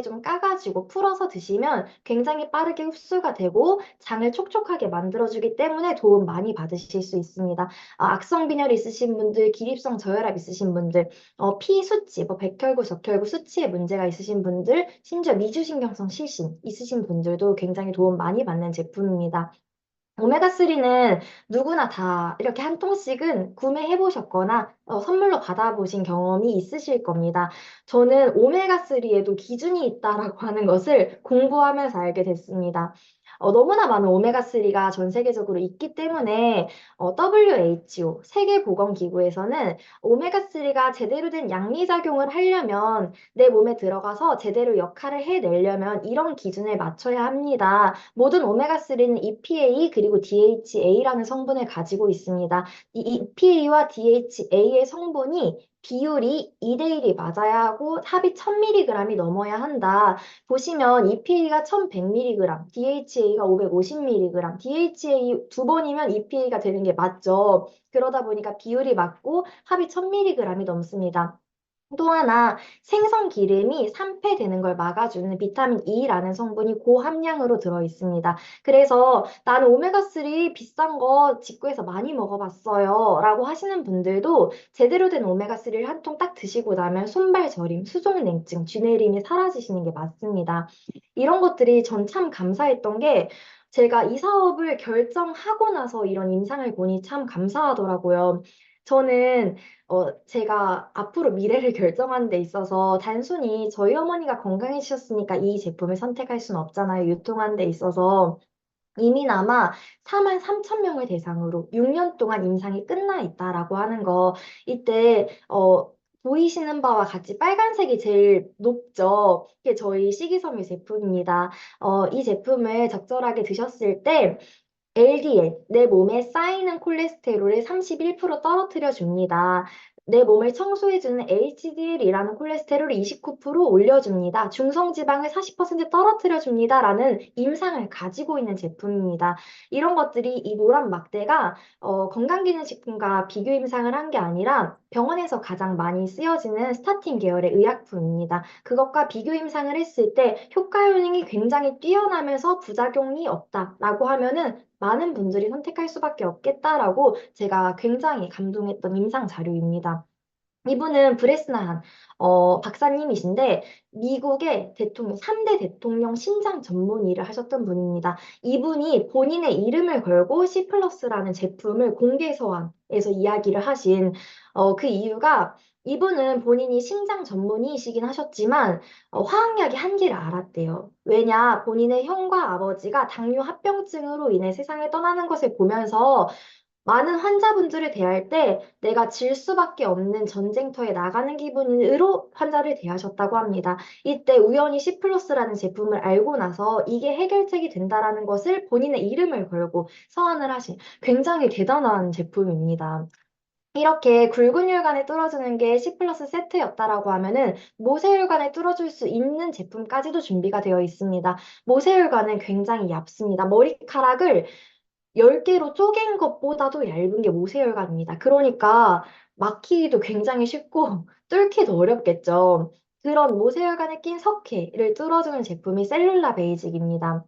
좀 까가지고 풀어서 드시면 굉장히 빠르게 흡수가 되고 장을 촉촉하게 만들어주기 때문에 도움 많이 받으실 수 있습니다. 악성 빈혈 있으신 분들, 기립성 저혈압 있으신 분들, 피 수치, 뭐 백혈구, 적혈구 수치에 문제가 있으신 분들, 심지어 미주신경성 실신 있으신 분들도 굉장히 도움 많이 받는 제품입니다. 오메가3는 누구나 다 이렇게 한 통씩은 구매해 보셨거나 선물로 받아보신 경험이 있으실 겁니다. 저는 오메가3에도 기준이 있다라고 하는 것을 공부하면서 알게 됐습니다. 너무나 많은 오메가3가 전 세계적으로 있기 때문에 WHO, 세계보건기구에서는 오메가3가 제대로 된 양리작용을 하려면 내 몸에 들어가서 제대로 역할을 해내려면 이런 기준에 맞춰야 합니다. 모든 오메가3는 EPA 그리고 DHA라는 성분을 가지고 있습니다. 이 EPA와 DHA의 성분이 비율이 2대1이 맞아야 하고 합이 1000mg이 넘어야 한다. 보시면 EPA가 1100mg, DHA가 550mg, DHA 두 번이면 EPA가 되는 게 맞죠. 그러다 보니까 비율이 맞고 합이 1000mg이 넘습니다. 또 하나 생선 기름이 산패되는 걸 막아주는 비타민 E라는 성분이 고함량으로 들어 있습니다. 그래서 나는 오메가3 비싼 거 직구해서 많이 먹어봤어요 라고 하시는 분들도 제대로 된 오메가3를 한 통 딱 드시고 나면 손발 저림, 수족냉증, 쥐내림이 사라지시는 게 맞습니다. 이런 것들이 전 참 감사했던 게 제가 이 사업을 결정하고 나서 이런 임상을 보니 참 감사하더라고요. 저는 제가 앞으로 미래를 결정하는 데 있어서 단순히 저희 어머니가 건강해지셨으니까 이 제품을 선택할 수는 없잖아요. 유통하는 데 있어서. 이미나마 4만 3천 명을 대상으로 6년 동안 임상이 끝나 있다라고 하는 거, 이때, 보이시는 바와 같이 빨간색이 제일 높죠. 이게 저희 식이섬유 제품입니다. 이 제품을 적절하게 드셨을 때 LDL, 내 몸에 쌓이는 콜레스테롤을 31% 떨어뜨려 줍니다. 내 몸을 청소해주는 HDL이라는 콜레스테롤을 29% 올려줍니다. 중성지방을 40% 떨어뜨려 줍니다. 라는 임상을 가지고 있는 제품입니다. 이런 것들이 이 노란 막대가 건강기능식품과 비교 임상을 한 게 아니라 병원에서 가장 많이 쓰여지는 스타틴 계열의 의약품입니다. 그것과 비교 임상을 했을 때 효과 효능이 굉장히 뛰어나면서 부작용이 없다라고 하면은 많은 분들이 선택할 수밖에 없겠다라고 제가 굉장히 감동했던 임상 자료입니다. 이분은 브레스나한 박사님이신데 미국의 대통령, 3대 대통령 심장 전문 의를 하셨던 분입니다. 이분이 본인의 이름을 걸고 C 플러스라는 제품을 공개 서한에서 이야기를 하신 그 이유가 이분은 본인이 심장 전문의이시긴 하셨지만 화학약의 한계를 알았대요. 왜냐, 본인의 형과 아버지가 당뇨 합병증으로 인해 세상을 떠나는 것을 보면서 많은 환자분들을 대할 때 내가 질 수밖에 없는 전쟁터에 나가는 기분으로 환자를 대하셨다고 합니다. 이때 우연히 C 플러스라는 제품을 알고 나서 이게 해결책이 된다라는 것을 본인의 이름을 걸고 서한을 하신 굉장히 대단한 제품입니다. 이렇게 굵은 혈관에 뚫어주는 게 C 플러스 세트였다라고 하면은 모세혈관에 뚫어줄 수 있는 제품까지도 준비가 되어 있습니다. 모세혈관은 굉장히 얇습니다. 머리카락을 10개로 쪼갠 것보다도 얇은 게 모세혈관입니다. 그러니까 막히기도 굉장히 쉽고 뚫기도 어렵겠죠. 그런 모세혈관에 낀 석회를 뚫어주는 제품이 셀룰라 베이직입니다.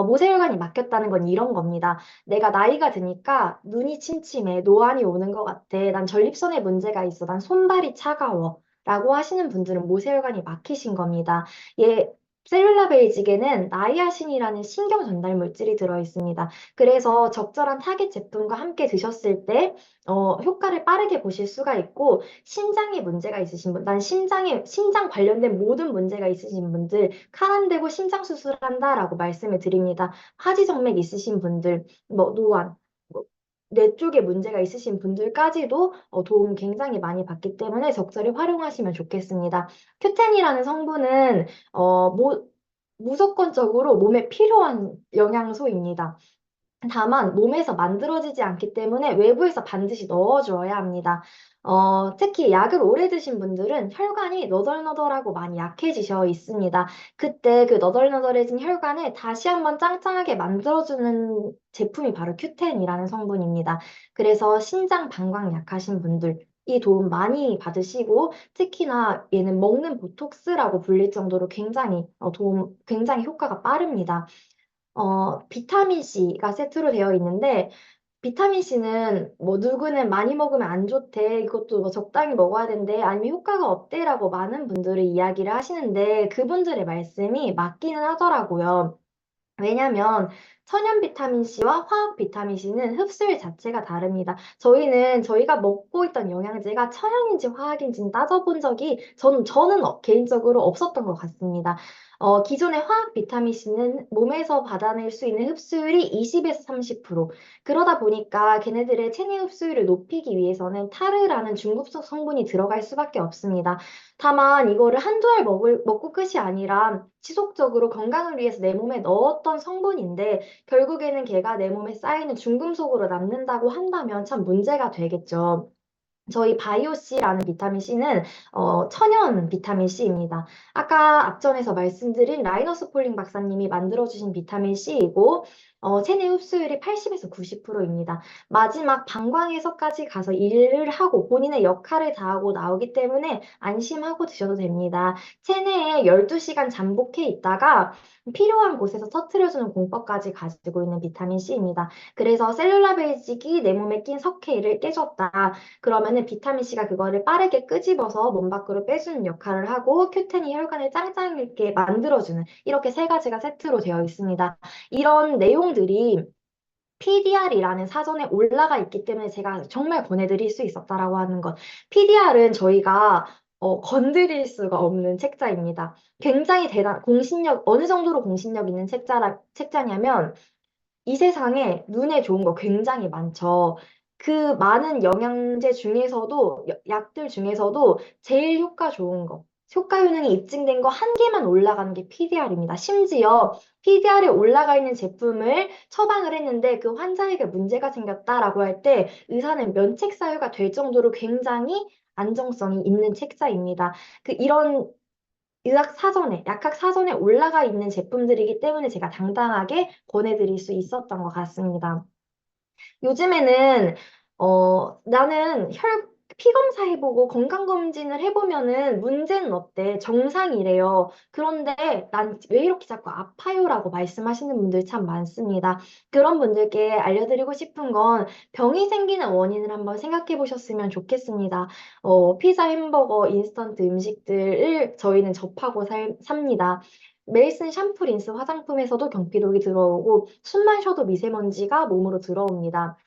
모세혈관이 막혔다는 건 이런 겁니다. 내가 나이가 드니까 눈이 침침해, 노안이 오는 것 같아, 난 전립선에 문제가 있어, 난 손발이 차가워. 라고 하시는 분들은 모세혈관이 막히신 겁니다. 예, 셀룰라 베이직에는 나이아신이라는 신경 전달 물질이 들어 있습니다. 그래서 적절한 타겟 제품과 함께 드셨을 때 효과를 빠르게 보실 수가 있고 심장에 문제가 있으신 분, 난 심장 관련된 모든 문제가 있으신 분들 칼 안 대고 심장 수술한다라고 말씀을 드립니다. 하지정맥 있으신 분들, 뭐 노안, 뭐 뇌 쪽에 문제가 있으신 분들까지도 도움 굉장히 많이 받기 때문에 적절히 활용하시면 좋겠습니다. 큐텐이라는 성분은 무조건적으로 몸에 필요한 영양소입니다. 다만 몸에서 만들어지지 않기 때문에 외부에서 반드시 넣어주어야 합니다. 특히 약을 오래 드신 분들은 혈관이 너덜너덜하고 많이 약해지셔 있습니다. 그때 그 너덜너덜해진 혈관을 다시 한번 짱짱하게 만들어주는 제품이 바로 큐텐이라는 성분입니다. 그래서 신장 방광 약하신 분들, 이 도움 많이 받으시고 특히나 얘는 먹는 보톡스라고 불릴 정도로 굉장히 효과가 빠릅니다. 비타민 C가 세트로 되어 있는데 비타민 C는 뭐 누구는 많이 먹으면 안 좋대, 이것도 뭐 적당히 먹어야 된대, 아니면 효과가 없대라고 많은 분들이 이야기를 하시는데 그분들의 말씀이 맞기는 하더라고요. 왜냐면 천연 비타민 C와 화학 비타민 C는 흡수율 자체가 다릅니다. 저희가 먹고 있던 영양제가 천연인지 화학인지는 따져본 적이 저는 개인적으로 없었던 것 같습니다. 기존의 화학 비타민 C는 몸에서 받아낼 수 있는 흡수율이 20에서 30%. 그러다 보니까 걔네들의 체내 흡수율을 높이기 위해서는 타르라는 중급성 성분이 들어갈 수밖에 없습니다. 다만 이거를 한두 알 먹고 끝이 아니라 지속적으로 건강을 위해서 내 몸에 넣었던 성분인데 결국에는 걔가 내 몸에 쌓이는 중금속으로 남는다고 한다면 참 문제가 되겠죠. 저희 바이오C라는 비타민 C는 천연 비타민 C입니다. 아까 앞전에서 말씀드린 라이너스 폴링 박사님이 만들어주신 비타민 C이고 체내 흡수율이 80에서 90%입니다. 마지막 방광에서까지 가서 일을 하고 본인의 역할을 다하고 나오기 때문에 안심하고 드셔도 됩니다. 체내에 12시간 잠복해 있다가 필요한 곳에서 터트려주는 공법까지 가지고 있는 비타민 C입니다. 그래서 셀룰라 베이직이 내 몸에 낀 석회를 깨줬다. 그러면은 비타민 C가 그거를 빠르게 끄집어서 몸 밖으로 빼주는 역할을 하고 큐텐이 혈관을 짱짱하게 만들어주는 이렇게 세 가지가 세트로 되어 있습니다. 이런 내용들이 PDR이라는 사전에 올라가 있기 때문에 제가 정말 권해드릴 수 있었다라고 하는 것. PDR은 저희가 건드릴 수가 없는 책자입니다. 굉장히 어느 정도로 공신력 있는 책자냐면 이 세상에 눈에 좋은 거 굉장히 많죠. 그 많은 영양제 중에서도, 약들 중에서도 제일 효과 좋은 거, 효과 효능이 입증된 거 한 개만 올라가는 게 PDR입니다. 심지어 PDR에 올라가 있는 제품을 처방을 했는데 그 환자에게 문제가 생겼다라고 할 때 의사는 면책 사유가 될 정도로 굉장히 안정성이 있는 책자입니다. 이런 약학 사전에 올라가 있는 제품들이기 때문에 제가 당당하게 권해드릴 수 있었던 것 같습니다. 요즘에는 나는 피 검사해보고 건강검진을 해보면은 문제는 없대. 정상이래요. 그런데 난 왜 이렇게 자꾸 아파요라고 말씀하시는 분들 참 많습니다. 그런 분들께 알려드리고 싶은 건 병이 생기는 원인을 한번 생각해 보셨으면 좋겠습니다. 피자, 햄버거, 인스턴트 음식들을 저희는 접하고 삽니다. 매일 쓴 샴푸, 린스, 화장품에서도 경피독이 들어오고 숨만 쉬어도 미세먼지가 몸으로 들어옵니다.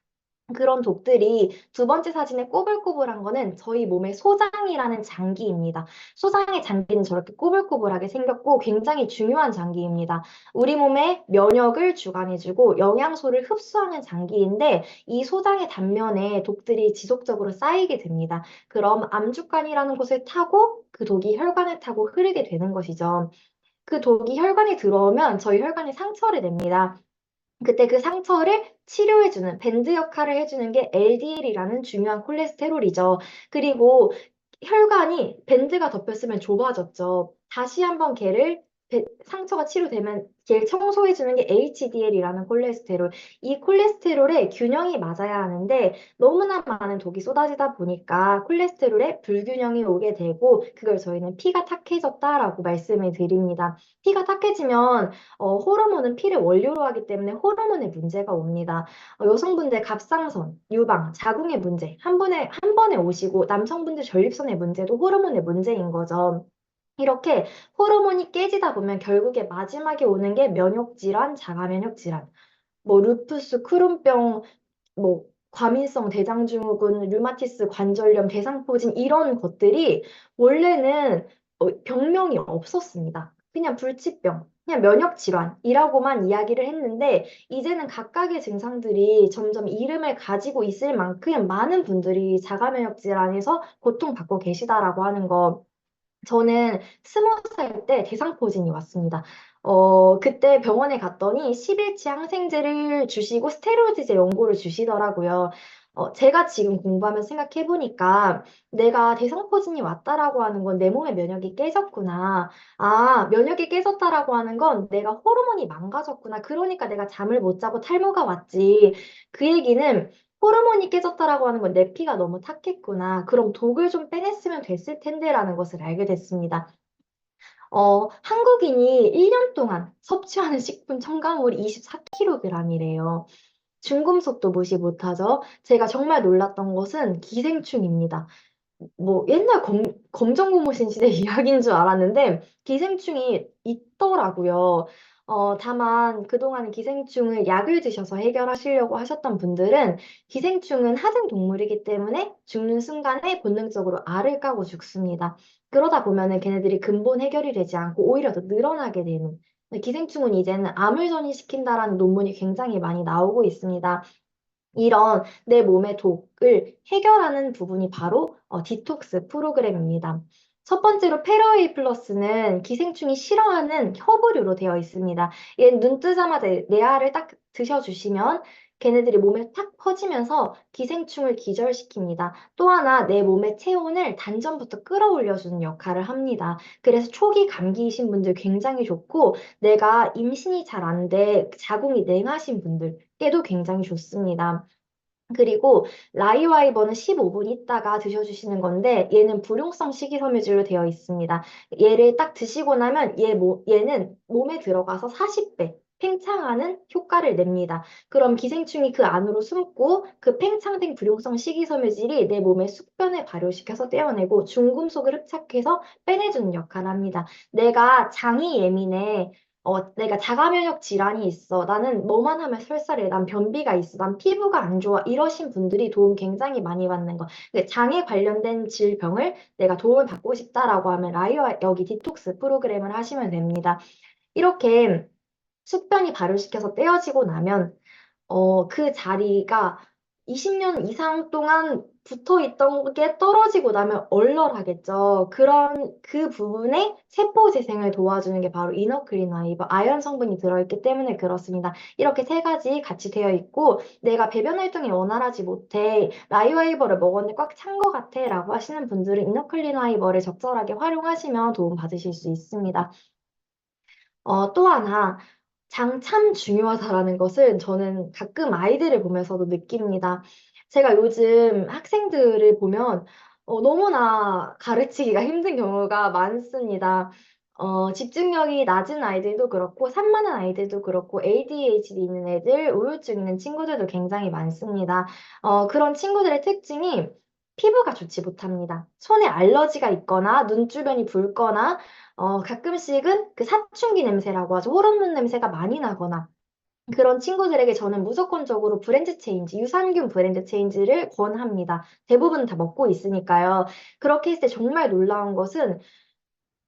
그런 독들이 두 번째 사진에 꼬불꼬불한 거는 저희 몸의 소장이라는 장기입니다. 소장의 장기는 저렇게 꼬불꼬불하게 생겼고 굉장히 중요한 장기입니다. 우리 몸의 면역을 주관해주고 영양소를 흡수하는 장기인데 이 소장의 단면에 독들이 지속적으로 쌓이게 됩니다. 그럼 암주간이라는 곳을 타고 그 독이 혈관을 타고 흐르게 되는 것이죠. 그 독이 혈관에 들어오면 저희 혈관에 상처를 냅니다. 그때 그 상처를 치료해주는 밴드 역할을 해주는 게 LDL이라는 중요한 콜레스테롤이죠. 그리고 혈관이 밴드가 덮였으면 좁아졌죠. 다시 한번 상처가 치료되면 걔를 청소해주는 게 HDL이라는 콜레스테롤. 이 콜레스테롤의 균형이 맞아야 하는데 너무나 많은 독이 쏟아지다 보니까 콜레스테롤에 불균형이 오게 되고 그걸 저희는 피가 탁해졌다라고 말씀을 드립니다. 피가 탁해지면 호르몬은 피를 원료로 하기 때문에 호르몬에 문제가 옵니다. 여성분들 갑상선, 유방, 자궁의 문제 한 번에 오시고 남성분들 전립선의 문제도 호르몬의 문제인 거죠. 이렇게 호르몬이 깨지다 보면 결국에 마지막에 오는 게 면역질환, 자가면역질환, 뭐 루푸스, 크론병, 뭐 과민성 대장증후군, 류마티스 관절염, 대상포진 이런 것들이 원래는 병명이 없었습니다. 그냥 불치병, 그냥 면역질환이라고만 이야기를 했는데 이제는 각각의 증상들이 점점 이름을 가지고 있을 만큼 많은 분들이 자가면역질환에서 고통받고 계시다라고 하는 거 저는 20살 때 대상포진이 왔습니다. 그때 병원에 갔더니 10일치 항생제를 주시고 스테로이드제 연고를 주시더라고요. 제가 지금 공부하면서 생각해보니까 내가 대상포진이 왔다라고 하는 건 내 몸의 면역이 깨졌구나. 아, 면역이 깨졌다라고 하는 건 내가 호르몬이 망가졌구나. 그러니까 내가 잠을 못 자고 탈모가 왔지. 그 얘기는 호르몬이 깨졌다라고 하는 건 내 피가 너무 탁했구나. 그럼 독을 좀 빼냈으면 됐을 텐데라는 것을 알게 됐습니다. 한국인이 1년 동안 섭취하는 식품 첨가물이 24kg이래요. 중금속도 무시 못하죠. 제가 정말 놀랐던 것은 기생충입니다. 뭐 옛날 검정 고무신 시대 이야기인 줄 알았는데 기생충이 있더라고요. 다만 그동안 기생충을 약을 드셔서 해결하시려고 하셨던 분들은 기생충은 하등 동물이기 때문에 죽는 순간에 본능적으로 알을 까고 죽습니다. 그러다 보면은 걔네들이 근본 해결이 되지 않고 오히려 더 늘어나게 되는. 기생충은 이제는 암을 전이시킨다라는 논문이 굉장히 많이 나오고 있습니다. 이런 내 몸의 독을 해결하는 부분이 바로 디톡스 프로그램입니다. 첫 번째로 페러웨이 플러스는 기생충이 싫어하는 허브류로 되어 있습니다. 얘는 눈 뜨자마자 내 알을 딱 드셔주시면 걔네들이 몸에 탁 퍼지면서 기생충을 기절시킵니다. 또 하나 내 몸의 체온을 단전부터 끌어올려주는 역할을 합니다. 그래서 초기 감기이신 분들 굉장히 좋고 내가 임신이 잘 안 돼 자궁이 냉하신 분들께도 굉장히 좋습니다. 그리고 라이와이버는 15분 있다가 드셔주시는 건데 얘는 불용성 식이섬유질로 되어 있습니다. 얘를 딱 드시고 나면 얘는 몸에 들어가서 40배 팽창하는 효과를 냅니다. 그럼 기생충이 그 안으로 숨고 그 팽창된 불용성 식이섬유질이 내 몸의 숙변을 발효시켜서 떼어내고 중금속을 흡착해서 빼내주는 역할을 합니다. 내가 장이 예민해. 내가 자가면역 질환이 있어. 나는 뭐만 하면 설사래. 난 변비가 있어. 난 피부가 안 좋아. 이러신 분들이 도움 굉장히 많이 받는 거. 근데 장에 관련된 질병을 내가 도움을 받고 싶다라고 하면 라이와 여기 디톡스 프로그램을 하시면 됩니다. 이렇게 숙변이 발효시켜서 떼어지고 나면 그 자리가 20년 이상 동안 붙어 있던 게 떨어지고 나면 얼얼하겠죠. 그런 그 부분에 세포 재생을 도와주는 게 바로 이너클린 아이버 아연 성분이 들어있기 때문에 그렇습니다. 이렇게 세 가지 같이 되어 있고 내가 배변 활동이 원활하지 못해 라이와이버를 먹었는데 꽉 찬 것 같아 라고 하시는 분들은 이너클린 아이버를 적절하게 활용하시면 도움 받으실 수 있습니다. 또 하나, 장 참 중요하다라는 것은 저는 가끔 아이들을 보면서도 느낍니다. 제가 요즘 학생들을 보면 너무나 가르치기가 힘든 경우가 많습니다. 집중력이 낮은 아이들도 그렇고, 산만한 아이들도 그렇고, ADHD 있는 애들, 우울증 있는 친구들도 굉장히 많습니다. 그런 친구들의 특징이 피부가 좋지 못합니다. 손에 알러지가 있거나, 눈 주변이 붉거나, 가끔씩은 그 사춘기 냄새라고 하죠. 호르몬 냄새가 많이 나거나 그런 친구들에게 저는 무조건적으로 브랜드 체인지, 유산균 브랜드 체인지를 권합니다. 대부분 다 먹고 있으니까요. 그렇게 했을 때 정말 놀라운 것은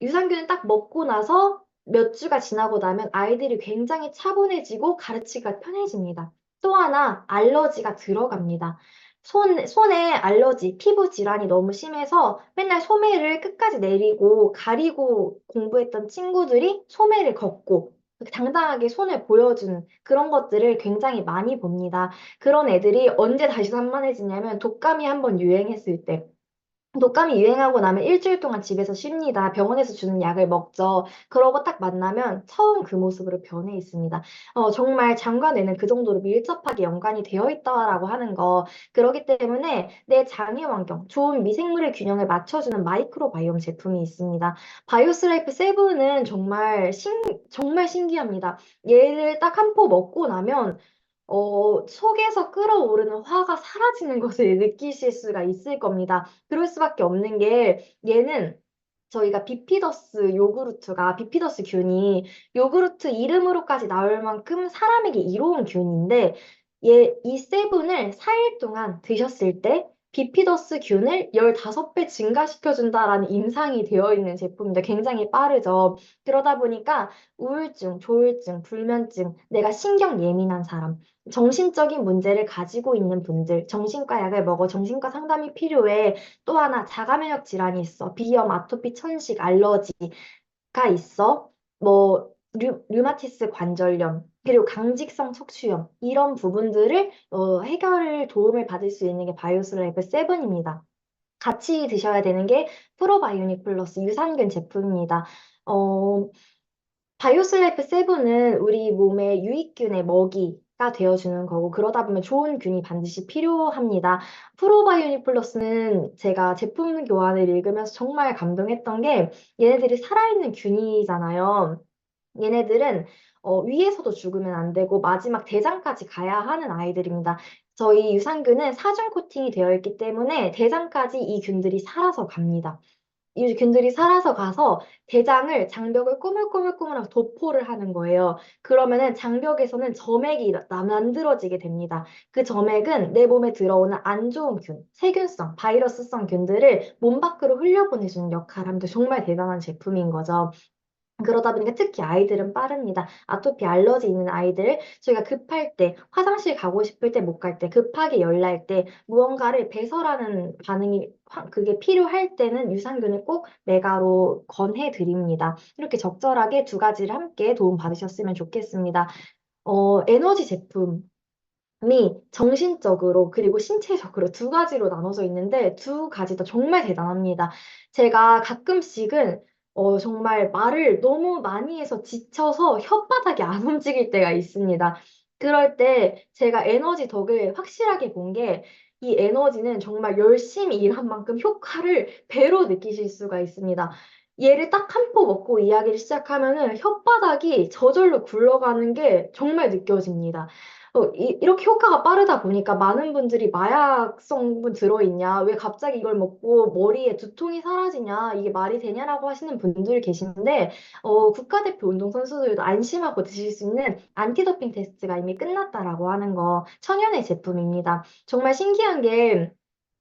유산균을 딱 먹고 나서 몇 주가 지나고 나면 아이들이 굉장히 차분해지고 가르치기가 편해집니다. 또 하나, 알러지가 들어갑니다. 손에 알러지, 피부 질환이 너무 심해서 맨날 소매를 끝까지 내리고 가리고 공부했던 친구들이 소매를 걷고 당당하게 손을 보여주는 그런 것들을 굉장히 많이 봅니다. 그런 애들이 언제 다시 산만해지냐면 독감이 한번 유행했을 때. 독감이 유행하고 나면 일주일 동안 집에서 쉽니다. 병원에서 주는 약을 먹죠. 그러고 딱 만나면 처음 그 모습으로 변해 있습니다. 정말 장과 뇌는 그 정도로 밀접하게 연관이 되어 있다라고 하는 거. 그렇기 때문에 내 장의 환경, 좋은 미생물의 균형을 맞춰주는 마이크로바이옴 제품이 있습니다. 바이오스라이프 세븐은 정말 신기합니다. 얘를 딱 한 포 먹고 나면 속에서 끓어오르는 화가 사라지는 것을 느끼실 수가 있을 겁니다. 그럴 수밖에 없는 게 얘는 저희가 비피더스 균이 요구르트 이름으로까지 나올 만큼 사람에게 이로운 균인데 이 세븐을 4일 동안 드셨을 때 비피더스 균을 15배 증가시켜준다라는 임상이 되어 있는 제품인데 굉장히 빠르죠. 그러다 보니까 우울증, 조울증, 불면증, 내가 신경 예민한 사람, 정신적인 문제를 가지고 있는 분들, 정신과 약을 먹어 정신과 상담이 필요해. 또 하나, 자가면역 질환이 있어. 비염, 아토피, 천식, 알러지가 있어. 뭐, 류마티스 관절염, 그리고 강직성 척추염, 이런 부분들을 해결을 도움을 받을 수 있는 게 바이오스라이프 세븐입니다. 같이 드셔야 되는 게 프로바이오닉 플러스 유산균 제품입니다. 어, 바이오슬라이프 세븐은 우리 몸의 유익균의 먹이, 되어주는 거고, 그러다 보면 좋은 균이 반드시 필요합니다. 프로바이오닉 플러스는 제가 제품 교환을 읽으면서 정말 감동했던 게, 얘네들이 살아있는 균이잖아요. 얘네들은 위에서도 죽으면 안 되고 마지막 대장까지 가야 하는 아이들입니다. 저희 유산균은 사중 코팅이 되어 있기 때문에 대장까지 이 균들이 살아서 갑니다. 이 균들이 살아서 가서 대장을 장벽을 꾸물꾸물꾸물하고 도포를 하는 거예요. 그러면은 장벽에서는 점액이 만들어지게 됩니다. 그 점액은 내 몸에 들어오는 안 좋은 균, 세균성, 바이러스성 균들을 몸 밖으로 흘려보내주는 역할을 합니다. 정말 대단한 제품인 거죠. 그러다 보니까 특히 아이들은 빠릅니다. 아토피 알러지 있는 아이들, 저희가 급할 때, 화장실 가고 싶을 때 못 갈 때, 급하게 열날 때, 무언가를 배설하는 반응이, 그게 필요할 때는 유산균을 꼭 메가로 권해 드립니다. 이렇게 적절하게 두 가지를 함께 도움 받으셨으면 좋겠습니다. 에너지 제품. 이 정신적으로 그리고 신체적으로 두 가지로 나눠져 있는데 두 가지 다 정말 대단합니다. 제가 가끔씩은 정말 말을 너무 많이 해서 지쳐서 혓바닥이 안 움직일 때가 있습니다. 그럴 때 제가 에너지 덕을 확실하게 본 게 이 에너지는 정말 열심히 일한 만큼 효과를 배로 느끼실 수가 있습니다. 얘를 딱 한 포 먹고 이야기를 시작하면은 혓바닥이 저절로 굴러가는 게 정말 느껴집니다. 이렇게 효과가 빠르다 보니까 많은 분들이 마약 성분 들어있냐, 왜 갑자기 이걸 먹고 머리에 두통이 사라지냐, 이게 말이 되냐라고 하시는 분들 계신데, 국가대표 운동선수들도 안심하고 드실 수 있는 안티도핑 테스트가 이미 끝났다라고 하는 거, 천연의 제품입니다. 정말 신기한 게,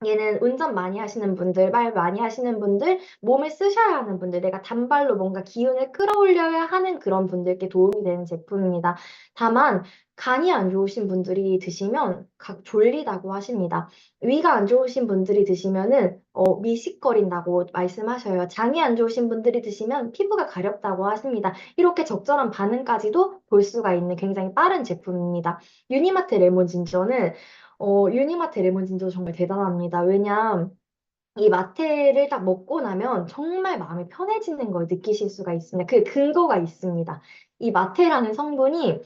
얘는 운전 많이 하시는 분들, 말 많이 하시는 분들, 몸을 쓰셔야 하는 분들, 내가 단발로 뭔가 기운을 끌어올려야 하는 그런 분들께 도움이 되는 제품입니다. 다만, 간이 안 좋으신 분들이 드시면 각 졸리다고 하십니다. 위가 안 좋으신 분들이 드시면은 미식거린다고 말씀하셔요. 장이 안 좋으신 분들이 드시면 피부가 가렵다고 하십니다. 이렇게 적절한 반응까지도 볼 수가 있는 굉장히 빠른 제품입니다. 유니마트 레몬 진저는 유니마트 레몬 진저 정말 대단합니다. 왜냐 이 마테를 딱 먹고 나면 정말 마음이 편해지는 걸 느끼실 수가 있습니다. 그 근거가 있습니다. 이 마테라는 성분이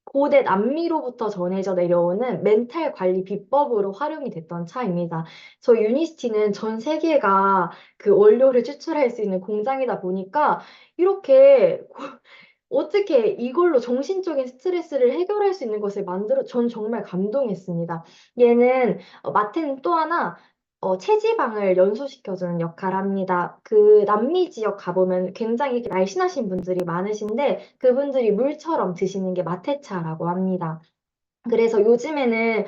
고대 남미로부터 전해져 내려오는 멘탈 관리 비법으로 활용이 됐던 차입니다. 저희 유니스티는 전 세계가 그 원료를 추출할 수 있는 공장이다 보니까 이렇게 어떻게 이걸로 정신적인 스트레스를 해결할 수 있는 것을 전 정말 감동했습니다. 얘는 마테는 또 하나 체지방을 연소시켜주는 역할을 합니다. 그 남미 지역 가보면 굉장히 날씬하신 분들이 많으신데 그분들이 물처럼 드시는 게 마테차라고 합니다. 그래서 요즘에는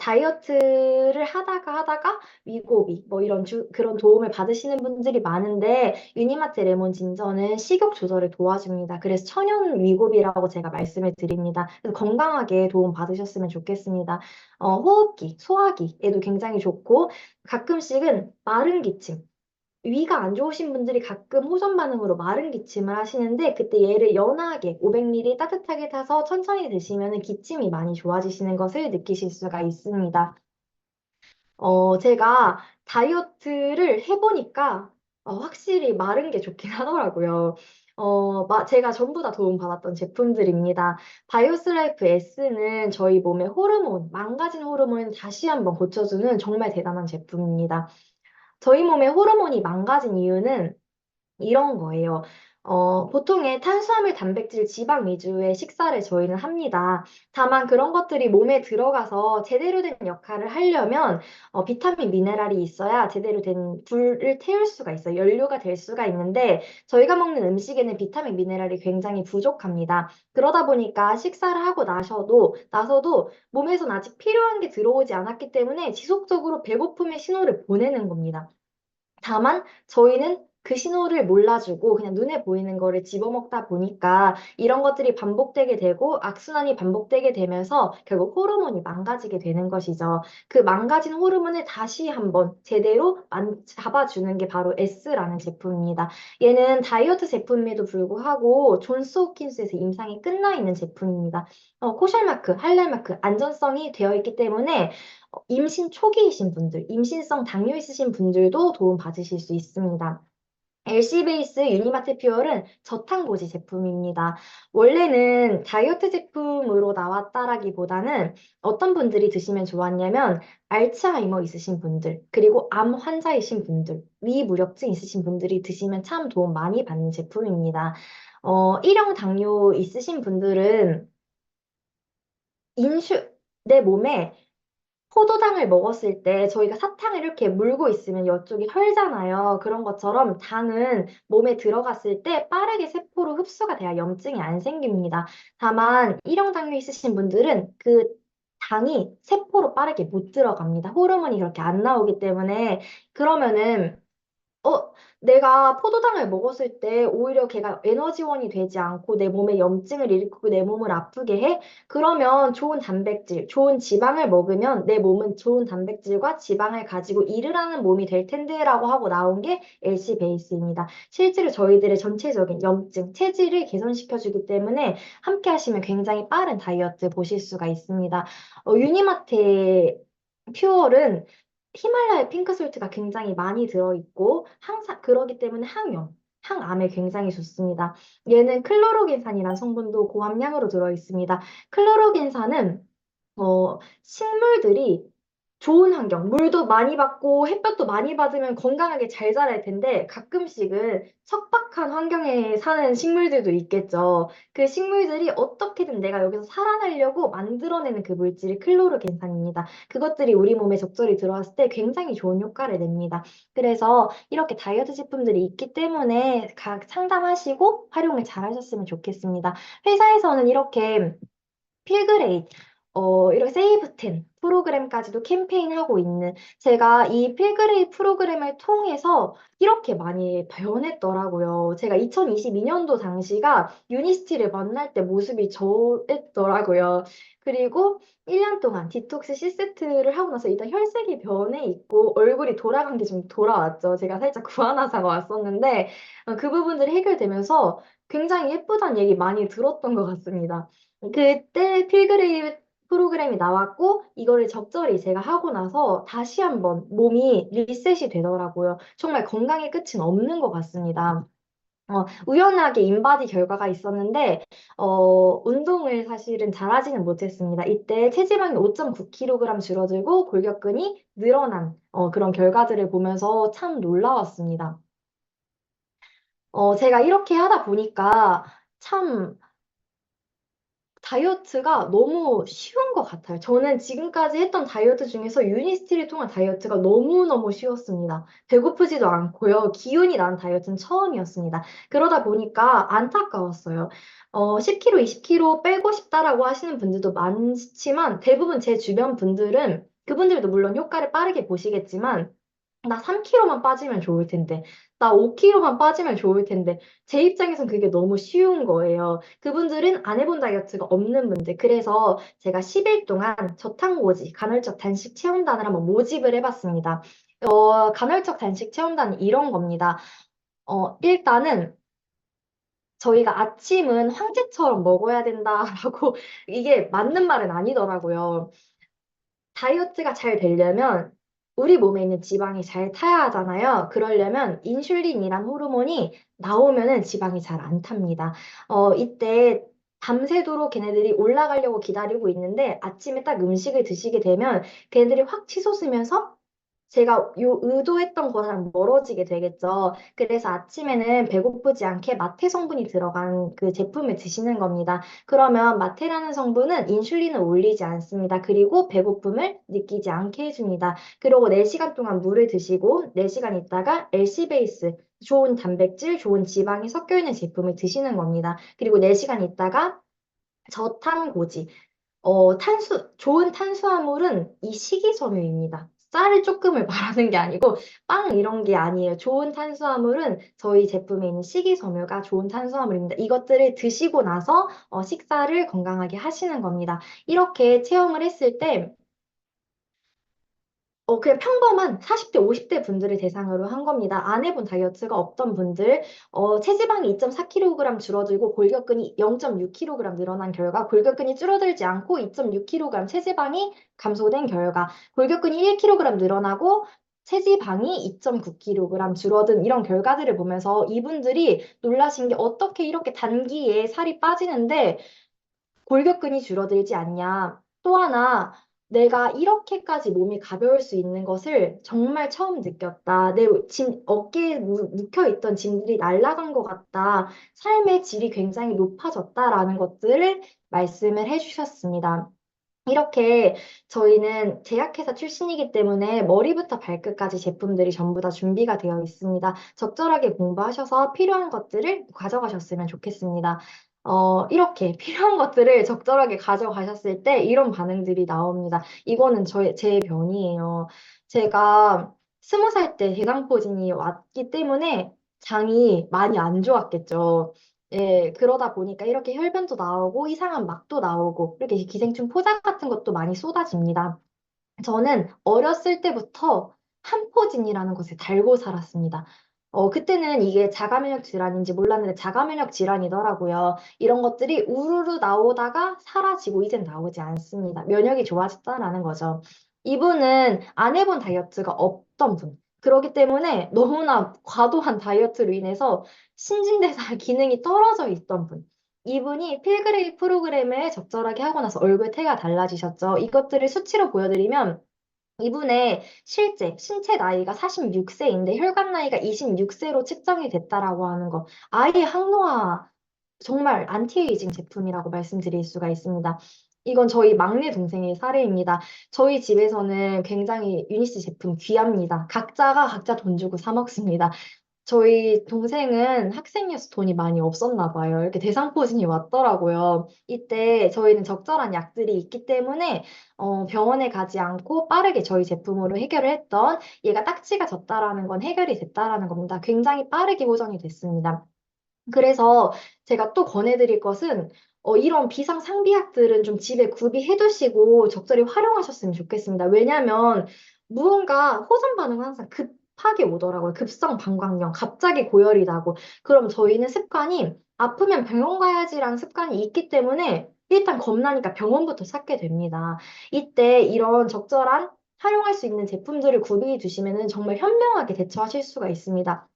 다이어트를 하다가 위고비 뭐 이런 그런 도움을 받으시는 분들이 많은데 유니마트 레몬 진저는 식욕 조절을 도와줍니다. 그래서 천연 위고비라고 제가 말씀을 드립니다. 그래서 건강하게 도움 받으셨으면 좋겠습니다. 호흡기, 소화기에도 굉장히 좋고 가끔씩은 마른 기침 위가 안 좋으신 분들이 가끔 호전 반응으로 마른 기침을 하시는데 그때 얘를 연하게 500ml 따뜻하게 타서 천천히 드시면 기침이 많이 좋아지시는 것을 느끼실 수가 있습니다. 제가 다이어트를 해보니까 확실히 마른 게 좋긴 하더라고요. 제가 전부 다 도움받았던 제품들입니다. 바이오스라이프 S는 저희 몸의 호르몬, 망가진 호르몬을 다시 한번 고쳐주는 정말 대단한 제품입니다. 저희 몸의 호르몬이 망가진 이유는 이런 거예요. 보통의 탄수화물, 단백질, 지방 위주의 식사를 저희는 합니다. 다만 그런 것들이 몸에 들어가서 제대로 된 역할을 하려면 비타민, 미네랄이 있어야 제대로 된 불을 태울 수가 있어요. 연료가 될 수가 있는데 저희가 먹는 음식에는 비타민, 미네랄이 굉장히 부족합니다. 그러다 보니까 식사를 하고 나서도 몸에선 아직 필요한 게 들어오지 않았기 때문에 지속적으로 배고픔의 신호를 보내는 겁니다. 다만 저희는 그 신호를 몰라주고 그냥 눈에 보이는 거를 집어먹다 보니까 이런 것들이 반복되게 되고 악순환이 반복되게 되면서 결국 호르몬이 망가지게 되는 것이죠. 그 망가진 호르몬을 다시 한번 제대로 잡아주는 게 바로 S라는 제품입니다. 얘는 다이어트 제품임에도 불구하고 존스 홉킨스에서 임상이 끝나 있는 제품입니다. 코샬 마크, 할랄 마크 안전성이 되어 있기 때문에 임신 초기이신 분들, 임신성 당뇨 있으신 분들도 도움 받으실 수 있습니다. LC 베이스 유니마트 퓨얼은 저탄고지 제품입니다. 원래는 다이어트 제품으로 나왔다라기보다는 어떤 분들이 드시면 좋았냐면 알츠하이머 있으신 분들, 그리고 암 환자이신 분들, 위무력증 있으신 분들이 드시면 참 도움 많이 받는 제품입니다. 1형 당뇨 있으신 분들은 인슈, 내 몸에 포도당을 먹었을 때 저희가 사탕을 이렇게 물고 있으면 이쪽이 혈잖아요. 그런 것처럼 당은 몸에 들어갔을 때 빠르게 세포로 흡수가 돼야 염증이 안 생깁니다. 다만 일형 당뇨 있으신 분들은 그 당이 세포로 빠르게 못 들어갑니다. 호르몬이 그렇게 안 나오기 때문에 그러면은 어, 내가 포도당을 먹었을 때 오히려 걔가 에너지원이 되지 않고 내 몸에 염증을 일으키고 내 몸을 아프게 해? 그러면 좋은 단백질, 좋은 지방을 먹으면 내 몸은 좋은 단백질과 지방을 가지고 일을 하는 몸이 될 텐데라고 하고 나온 게 LC 베이스입니다. 실제로 저희들의 전체적인 염증, 체질을 개선시켜주기 때문에 함께 하시면 굉장히 빠른 다이어트 보실 수가 있습니다. 유니마트의 퓨얼은 히말라야 핑크솔트가 굉장히 많이 들어있고 항상 그러기 때문에 항암에 굉장히 좋습니다. 얘는 클로로겐산이라는 성분도 고함량으로 들어있습니다. 클로로겐산은 식물들이 좋은 환경, 물도 많이 받고 햇볕도 많이 받으면 건강하게 잘 자랄 텐데 가끔씩은 척박한 환경에 사는 식물들도 있겠죠. 그 식물들이 어떻게든 내가 여기서 살아나려고 만들어내는 그 물질이 클로로겐산입니다. 그것들이 우리 몸에 적절히 들어왔을 때 굉장히 좋은 효과를 냅니다. 그래서 이렇게 다이어트 제품들이 있기 때문에 각 상담하시고 활용을 잘 하셨으면 좋겠습니다. 회사에서는 이렇게 필그레이, 이렇게 세이브텐 프로그램까지도 캠페인하고 있는 제가 이 필그레이 프로그램을 통해서 이렇게 많이 변했더라고요. 제가 2022년도 당시가 유니스티를 만날 때 모습이 저랬더라고요. 그리고 1년 동안 디톡스 C세트를 하고 나서 일단 혈색이 변해 있고 얼굴이 돌아간 게 좀 돌아왔죠. 제가 살짝 구안화사가 왔었는데 그 부분들이 해결되면서 굉장히 예쁘다는 얘기 많이 들었던 것 같습니다. 그때 필그레이 프로그램이 나왔고 이거를 적절히 제가 하고 나서 다시 한번 몸이 리셋이 되더라고요. 정말 건강의 끝은 없는 것 같습니다. 우연하게 인바디 결과가 있었는데, 운동을 사실은 잘하지는 못했습니다. 이때 체지방이 5.9kg 줄어들고 골격근이 늘어난 그런 결과들을 보면서 참 놀라웠습니다. 제가 이렇게 하다 보니까 참 다이어트가 너무 쉬운 것 같아요. 저는 지금까지 했던 다이어트 중에서 유니스티를 통한 다이어트가 너무너무 쉬웠습니다. 배고프지도 않고요. 기운이 나는 다이어트는 처음이었습니다. 그러다 보니까 안타까웠어요. 10kg, 20kg 빼고 싶다라고 하시는 분들도 많지만 대부분 제 주변 분들은 그분들도 물론 효과를 빠르게 보시겠지만 나 3kg만 빠지면 좋을 텐데, 나 5kg만 빠지면 좋을 텐데, 제 입장에선 그게 너무 쉬운 거예요. 그분들은 안 해본 다이어트가 없는 분들. 그래서 제가 10일 동안 저탄고지, 간헐적 단식 체험단을 한번 모집을 해봤습니다. 간헐적 단식 체험단은 이런 겁니다. 일단은 저희가 아침은 황제처럼 먹어야 된다라고 이게 맞는 말은 아니더라고요. 다이어트가 잘 되려면 우리 몸에 있는 지방이 잘 타야 하잖아요. 그러려면 인슐린이란 호르몬이 나오면은 지방이 잘 안 탑니다. 이때 밤새도록 걔네들이 올라가려고 기다리고 있는데 아침에 딱 음식을 드시게 되면 걔네들이 확 치솟으면서 제가 의도했던 거랑 멀어지게 되겠죠. 그래서 아침에는 배고프지 않게 마테 성분이 들어간 그 제품을 드시는 겁니다. 그러면 마테라는 성분은 인슐린을 올리지 않습니다. 그리고 배고픔을 느끼지 않게 해줍니다. 그리고 4시간 동안 물을 드시고 4시간 있다가 LC 베이스, 좋은 단백질, 좋은 지방이 섞여 있는 제품을 드시는 겁니다. 그리고 4시간 있다가 저탄고지, 좋은 탄수화물은 이 식이섬유입니다. 쌀을 조금을 말하는 게 아니고 빵 이런 게 아니에요. 좋은 탄수화물은 저희 제품에 있는 식이섬유가 좋은 탄수화물입니다. 이것들을 드시고 나서 식사를 건강하게 하시는 겁니다. 이렇게 체험을 했을 때 그냥 평범한 40대, 50대 분들을 대상으로 한 겁니다. 안 해본 다이어트가 없던 분들, 체지방이 2.4kg 줄어들고 골격근이 0.6kg 늘어난 결과, 골격근이 줄어들지 않고 2.6kg 체지방이 감소된 결과, 골격근이 1kg 늘어나고 체지방이 2.9kg 줄어든 이런 결과들을 보면서 이분들이 놀라신 게 어떻게 이렇게 단기에 살이 빠지는데 골격근이 줄어들지 않냐. 또 하나, 내가 이렇게까지 몸이 가벼울 수 있는 것을 정말 처음 느꼈다. 내 어깨에 묵혀있던 짐들이 날아간 것 같다. 삶의 질이 굉장히 높아졌다라는 것들을 말씀을 해주셨습니다. 이렇게 저희는 제약회사 출신이기 때문에 머리부터 발끝까지 제품들이 전부 다 준비가 되어 있습니다. 적절하게 공부하셔서 필요한 것들을 가져가셨으면 좋겠습니다. 이렇게 필요한 것들을 적절하게 가져가셨을 때 이런 반응들이 나옵니다. 이거는 제 변이에요. 제가 20살 때 대장포진이 왔기 때문에 장이 많이 안 좋았겠죠. 예, 그러다 보니까 이렇게 혈변도 나오고 이상한 막도 나오고 이렇게 기생충 포자 같은 것도 많이 쏟아집니다. 저는 어렸을 때부터 한포진이라는 것을 달고 살았습니다. 그때는 이게 자가면역 질환인지 몰랐는데 자가면역 질환이더라고요. 이런 것들이 우르르 나오다가 사라지고 이젠 나오지 않습니다. 면역이 좋아졌다라는 거죠. 이분은 안 해본 다이어트가 없던 분. 그렇기 때문에 너무나 과도한 다이어트로 인해서 신진대사 기능이 떨어져 있던 분. 이분이 필그레이 프로그램을 적절하게 하고 나서 얼굴 태가 달라지셨죠. 이것들을 수치로 보여드리면 이분의 실제 신체 나이가 46세인데 혈관 나이가 26세로 측정이 됐다라고 하는 거. 아예 항노화 정말 안티에이징 제품이라고 말씀드릴 수가 있습니다. 이건 저희 막내 동생의 사례입니다. 저희 집에서는 굉장히 유니스 제품 귀합니다. 각자가 각자 돈 주고 사 먹습니다. 저희 동생은 학생이어서 돈이 많이 없었나 봐요. 이렇게 대상포진이 왔더라고요. 이때 저희는 적절한 약들이 있기 때문에 병원에 가지 않고 빠르게 저희 제품으로 해결을 했던 얘가 딱지가 졌다라는 건 해결이 됐다라는 겁니다. 굉장히 빠르게 호전이 됐습니다. 그래서 제가 또 권해드릴 것은 이런 비상 상비약들은 좀 집에 구비해 두시고 적절히 활용하셨으면 좋겠습니다. 왜냐하면 무언가 호전 반응은 항상 급하게 오더라고요. 급성 방광염, 갑자기 고열이 나고. 그럼 저희는 습관이 아프면 병원 가야지라는 습관이 있기 때문에 일단 겁나니까 병원부터 찾게 됩니다. 이때 이런 적절한 활용할 수 있는 제품들을 구비해 두시면 정말 현명하게 대처하실 수가 있습니다.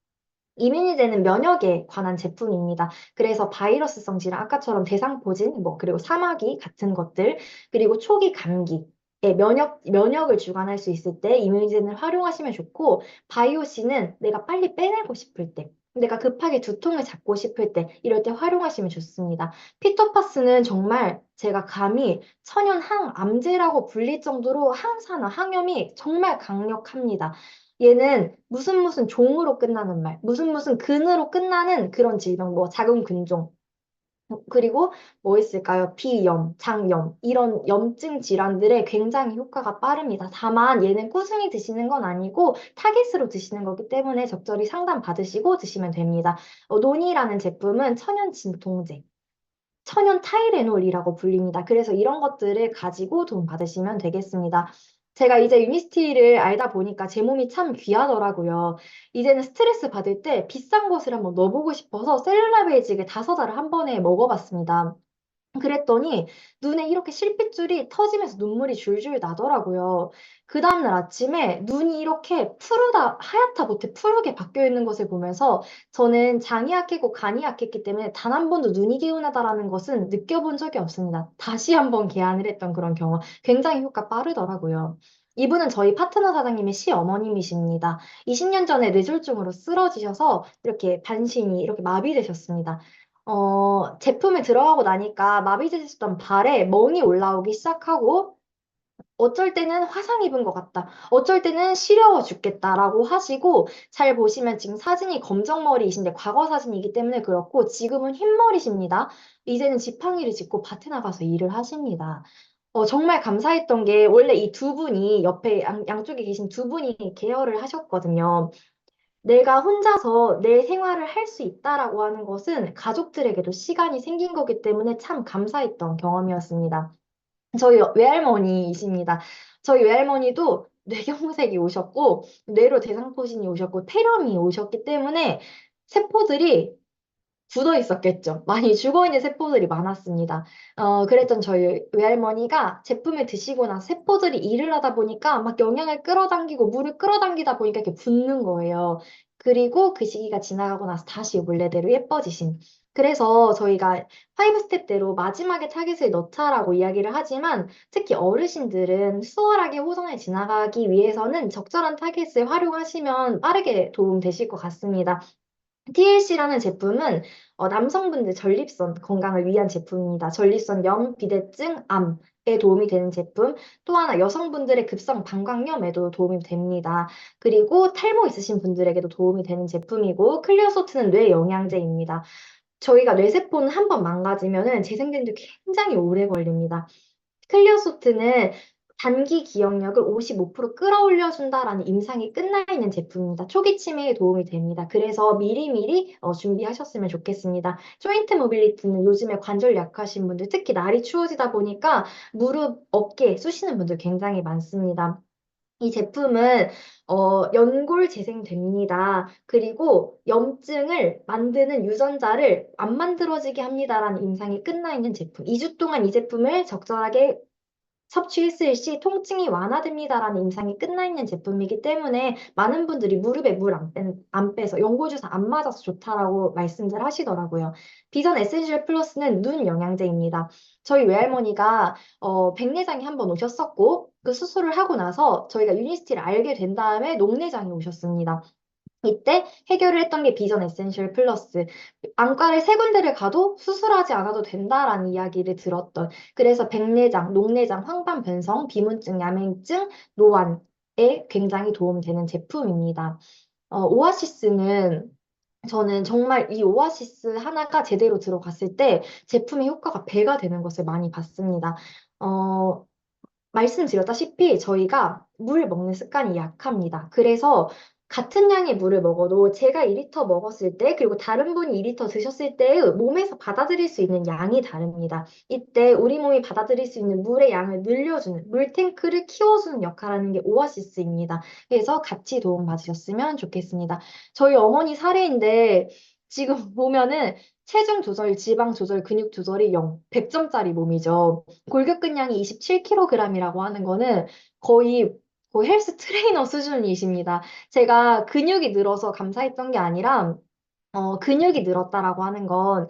이민희제는 면역에 관한 제품입니다. 그래서 바이러스성 질환, 아까처럼 대상포진, 그리고 사마귀 같은 것들, 그리고 초기 감기, 예, 면역을 주관할 수 있을 때 이뮤니젠을 활용하시면 좋고, 바이오시는 내가 빨리 빼내고 싶을 때, 내가 급하게 두통을 잡고 싶을 때, 이럴 때 활용하시면 좋습니다. 피토파스는 정말 제가 감히 천연 항암제라고 불릴 정도로 항산화, 항염이 정말 강력합니다. 얘는 무슨 종으로 끝나는 말, 무슨 근으로 끝나는 그런 질병, 작은 근종, 그리고 뭐 있을까요? 비염, 장염, 이런 염증 질환들에 굉장히 효과가 빠릅니다. 다만 얘는 꾸준히 드시는 건 아니고 타겟으로 드시는 거기 때문에 적절히 상담 받으시고 드시면 됩니다. 논이라는 제품은 천연 진통제. 천연 타이레놀이라고 불립니다. 그래서 이런 것들을 가지고 도움 받으시면 되겠습니다. 제가 이제 유니스티를 알다 보니까 제 몸이 참 귀하더라고요. 이제는 스트레스 받을 때 비싼 것을 한번 넣어보고 싶어서 셀룰라 베이직을 5알을 한 번에 먹어봤습니다. 그랬더니 눈에 이렇게 실핏줄이 터지면서 눈물이 줄줄 나더라고요. 그 다음날 아침에 눈이 이렇게 하얗다 못해 푸르게 바뀌어 있는 것을 보면서 저는 장이 약했고 간이 약했기 때문에 단 한 번도 눈이 개운하다라는 것은 느껴본 적이 없습니다. 다시 한번 개안을 했던 그런 경험. 굉장히 효과 빠르더라고요. 이분은 저희 파트너 사장님의 시어머님이십니다. 20년 전에 뇌졸중으로 쓰러지셔서 이렇게 반신이 이렇게 마비되셨습니다. 제품에 들어가고 나니까 마비되셨던 발에 멍이 올라오기 시작하고 어쩔 때는 화상 입은 것 같다. 어쩔 때는 시려워 죽겠다라고 하시고 잘 보시면 지금 사진이 검정머리이신데 과거 사진이기 때문에 그렇고 지금은 흰머리십니다. 이제는 지팡이를 짚고 밭에 나가서 일을 하십니다. 정말 감사했던 게 원래 이 두 분이 옆에 양쪽에 계신 두 분이 계열을 하셨거든요. 내가 혼자서 내 생활을 할 수 있다라고 하는 것은 가족들에게도 시간이 생긴 거기 때문에 참 감사했던 경험이었습니다. 저희 외할머니이십니다. 저희 외할머니도 뇌경색이 오셨고, 뇌로 대상포진이 오셨고, 폐렴이 오셨기 때문에 세포들이 굳어 있었겠죠. 많이 죽어 있는 세포들이 많았습니다. 그랬던 저희 외할머니가 제품을 드시고 나서 세포들이 일을 하다 보니까 막 영양을 끌어당기고 물을 끌어당기다 보니까 이렇게 붓는 거예요. 그리고 그 시기가 지나가고 나서 다시 원래대로 예뻐지신. 그래서 저희가 5 스텝대로 마지막에 타깃을 넣자라고 이야기를 하지만 특히 어르신들은 수월하게 호선을 지나가기 위해서는 적절한 타깃을 활용하시면 빠르게 도움 되실 것 같습니다. TLC라는 제품은 남성분들 전립선 건강을 위한 제품입니다. 전립선염, 비대증, 암에 도움이 되는 제품. 또 하나 여성분들의 급성 방광염에도 도움이 됩니다. 그리고 탈모 있으신 분들에게도 도움이 되는 제품이고 클리오소트는 뇌 영양제입니다. 저희가 뇌세포는 한 번 망가지면은 재생되는데 굉장히 오래 걸립니다. 클리어소트는 단기 기억력을 55% 끌어올려준다라는 임상이 끝나 있는 제품입니다. 초기 치매에 도움이 됩니다. 그래서 미리미리 준비하셨으면 좋겠습니다. 조인트 모빌리티는 요즘에 관절 약하신 분들, 특히 날이 추워지다 보니까 무릎, 어깨 쑤시는 분들 굉장히 많습니다. 이 제품은 연골 재생됩니다. 그리고 염증을 만드는 유전자를 안 만들어지게 합니다라는 임상이 끝나 있는 제품. 2주 동안 이 제품을 적절하게 섭취했을 시 통증이 완화됩니다라는 임상이 끝나 있는 제품이기 때문에 많은 분들이 무릎에 물 안 빼서 연고주사 안 맞아서 좋다라고 말씀들 하시더라고요. 비전 에센셜 플러스는 눈 영양제입니다. 저희 외할머니가 백내장이 한 번 오셨었고 그 수술을 하고 나서 저희가 유니스티를 알게 된 다음에 녹내장이 오셨습니다. 이때 해결을 했던 게 비전 에센셜 플러스. 안과를 세 군데를 가도 수술하지 않아도 된다라는 이야기를 들었던. 그래서 백내장, 녹내장, 황반변성, 비문증, 야맹증, 노안에 굉장히 도움되는 제품입니다. 오아시스는 저는 정말 이 오아시스 하나가 제대로 들어갔을 때 제품의 효과가 배가 되는 것을 많이 봤습니다. 어, 말씀드렸다시피 저희가 물 먹는 습관이 약합니다. 그래서 같은 양의 물을 먹어도 제가 2리터 먹었을 때 그리고 다른 분이 2리터 드셨을 때의 몸에서 받아들일 수 있는 양이 다릅니다. 이때 우리 몸이 받아들일 수 있는 물의 양을 늘려주는 물탱크를 키워주는 역할을 하는 게 오아시스입니다. 그래서 같이 도움 받으셨으면 좋겠습니다. 저희 어머니 사례인데 지금 보면은 체중 조절, 지방 조절, 근육 조절이 0, 100점짜리 몸이죠. 골격근량이 27kg이라고 하는 거는 거의 헬스 트레이너 수준이십니다. 제가 근육이 늘어서 감사했던 게 아니라 근육이 늘었다라고 하는 건,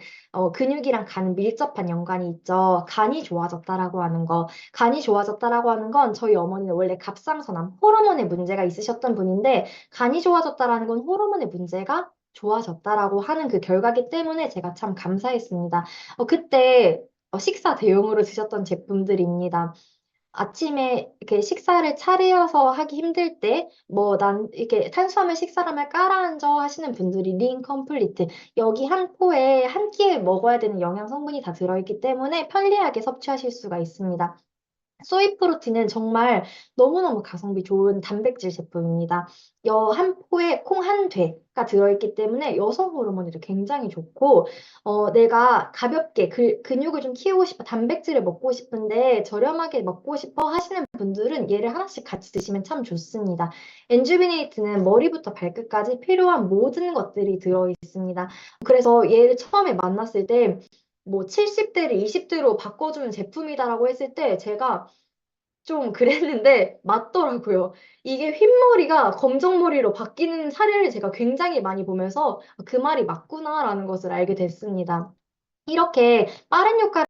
근육이랑 간 밀접한 연관이 있죠. 간이 좋아졌다라고 하는 거. 간이 좋아졌다라고 하는 건 저희 어머니는 원래 갑상선암, 호르몬의 문제가 있으셨던 분인데, 간이 좋아졌다라는 건 호르몬의 문제가 좋아졌다라고 하는 그 결과기 때문에 제가 참 감사했습니다. 그때 식사 대용으로 드셨던 제품들입니다. 아침에 이렇게 식사를 차려서 하기 힘들 때, 난 이렇게 탄수화물 식사람을 깔아앉아 하시는 분들이 린 컴플리트. 여기 한 포에 한 끼에 먹어야 되는 영양 성분이 다 들어있기 때문에 편리하게 섭취하실 수가 있습니다. 소이 프로틴은 정말 너무너무 가성비 좋은 단백질 제품입니다. 한 포에 콩 한 대가 들어있기 때문에 여성 호르몬에도 굉장히 좋고, 내가 가볍게 근육을 좀 키우고 싶어, 단백질을 먹고 싶은데 저렴하게 먹고 싶어 하시는 분들은 얘를 하나씩 같이 드시면 참 좋습니다. 엔주비네이트는 머리부터 발끝까지 필요한 모든 것들이 들어있습니다. 그래서 얘를 처음에 만났을 때 70대를 20대로 바꿔주는 제품이다라고 했을 때 제가 좀 그랬는데 맞더라고요. 이게 흰머리가 검정머리로 바뀌는 사례를 제가 굉장히 많이 보면서 그 말이 맞구나라는 것을 알게 됐습니다. 이렇게 빠른 효과를